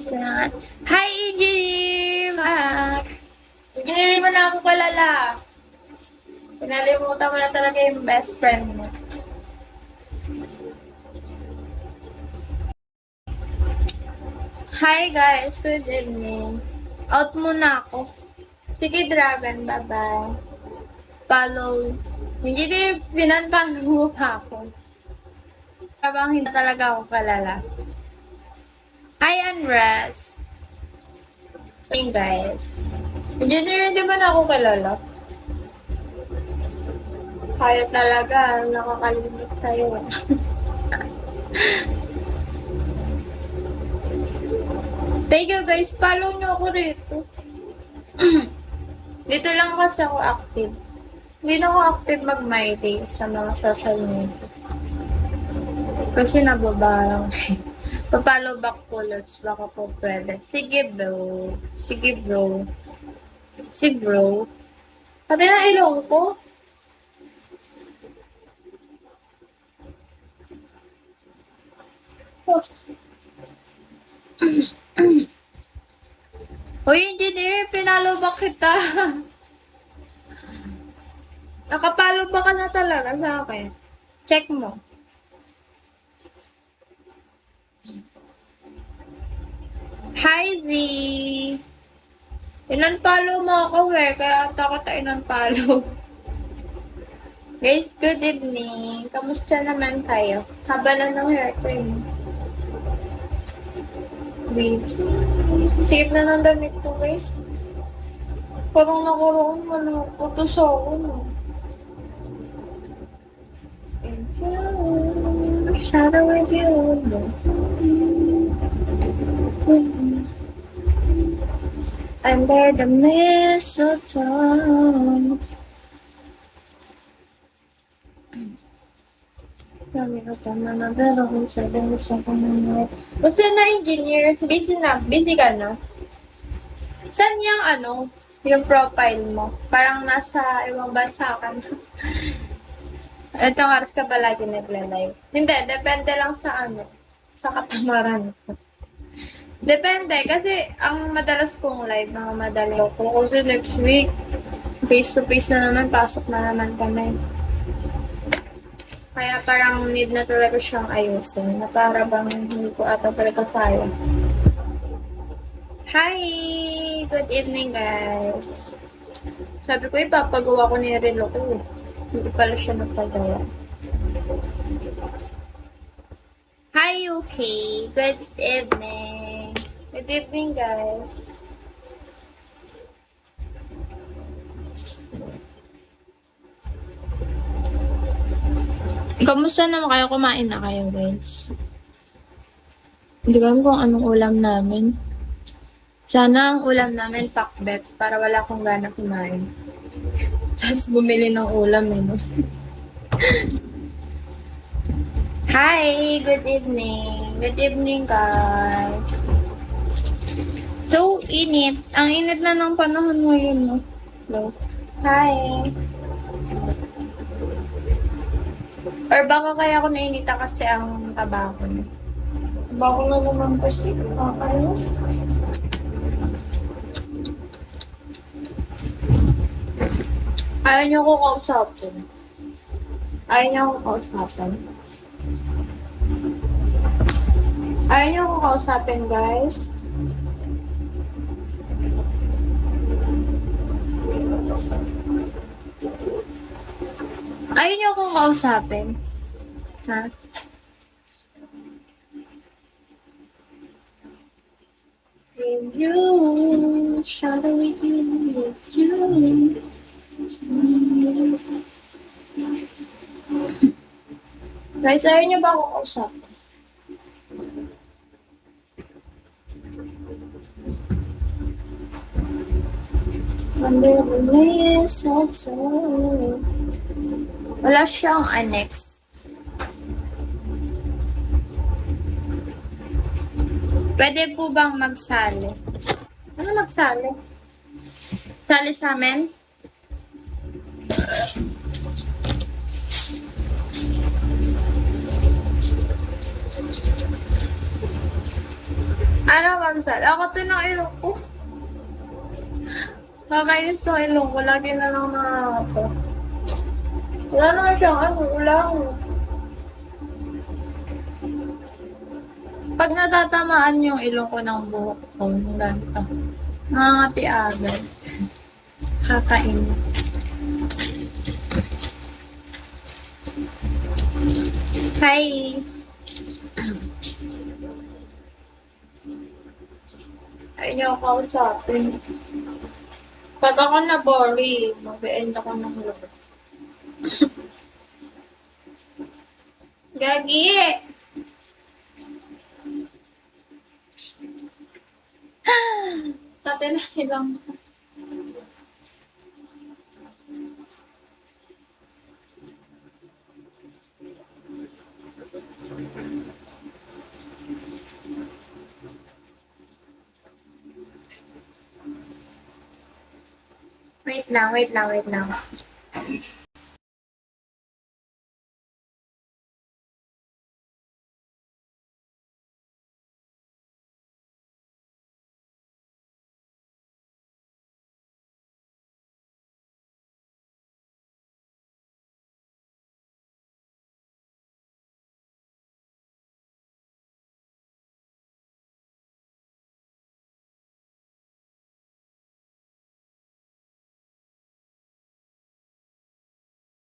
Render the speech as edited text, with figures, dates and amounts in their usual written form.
Hi, Engineer! Engineer mo na ako kalala. Pinalimutan mo na talaga yung best friend mo. Hi guys, good evening. Out muna ako. Sige, Dragon, bye-bye. Follow. Engineer, pinanfollow mo pa ako. Habang hindi talaga ako kalala. Hi, Unrest. Hey, guys. Engineer, hindi ba na ako kalala? Kaya talaga, nakakalimit tayo. Thank you, guys. Follow nyo ako rito. Dito lang kasi ako active. Hindi na ako active mag-my day sa mga social media. Kasi nababa lang. Pa-follow back po, Lods. Baka po pwede. Sige, bro. Sige, bro. Sige, bro. Pati na ilong ko. Uy, Engineer, pinalo ba kita? Nakapalo ba ka na talaga sa akin? Check mo. Hi, Z! Inunfollow mo ako kaya takot tayo inunfollow. Guys, good evening. Kamusta naman tayo? Haba na ng hair cream. Wait. Save na ng damit ko, guys. Parang nakuroon mo na putos ako. Shadow with you. Under the mistletoe. Kami na tama na pero kung sabi mo sa kanya. Basta na, Engineer. Busy na. Busy ka na. Saan yung yung profile mo? Parang nasa ibang bansa ka na. Itong oras ka ba lagi nagla-live? Hindi, depende lang sa sa katamaran ko. Depende, kasi ang madalas kong live, mga madali ko. Kasi next week, face-to-face na naman, pasok na naman kami. Kaya parang need na talaga siyang ayusin, na para bang hindi ko ata talaga kaya. Hi! Good evening, guys. Sabi ko, ipapagawa ko ni Relo ko. Hindi pala siya nagpagawa. Hi, UK. Good evening. Good evening, guys. Kamusta naman kayo? Kumain na kayo, guys? Hindi ko alam kung anong ulam namin. Sana ang ulam namin pakbet para wala akong gana kumain. Tapos bumili ng ulam, no? Hi! Good evening! Good evening, guys! So, init. Ang init na ng panahon ngayon, no? Hello. Hi! Or baka kaya ako nainita kasi ang taba ko. Taba ko na naman kasi. Kakayos. Ayaw niyo ko kausapin. Ayaw niyo ko kausapin. Ayaw niyo ko kausapin, guys. Ayaw niyo akong kausapin. Ha? With you, shadow with you. Guys, ayaw niyo ba akong kausapin? Under the mistletoe. Wala siyang annex. Pwede po bang magsali? Ano magsali? Sali sa amin? Ano, Mansal? Ako to ng ilong ko. Nakakainis ng ilong ko. Lagi na lang ako. Wala naman siyang ano, ulang. Pag natatamaan yung ilong ko ng buhok ko, ganito. Nangangati agad. Kakainis. Hi! Ay, niyo ako kausapin. Pag ako na-boring, mag-end ako ng love. Gagi! Dati na ilang. Wait lang.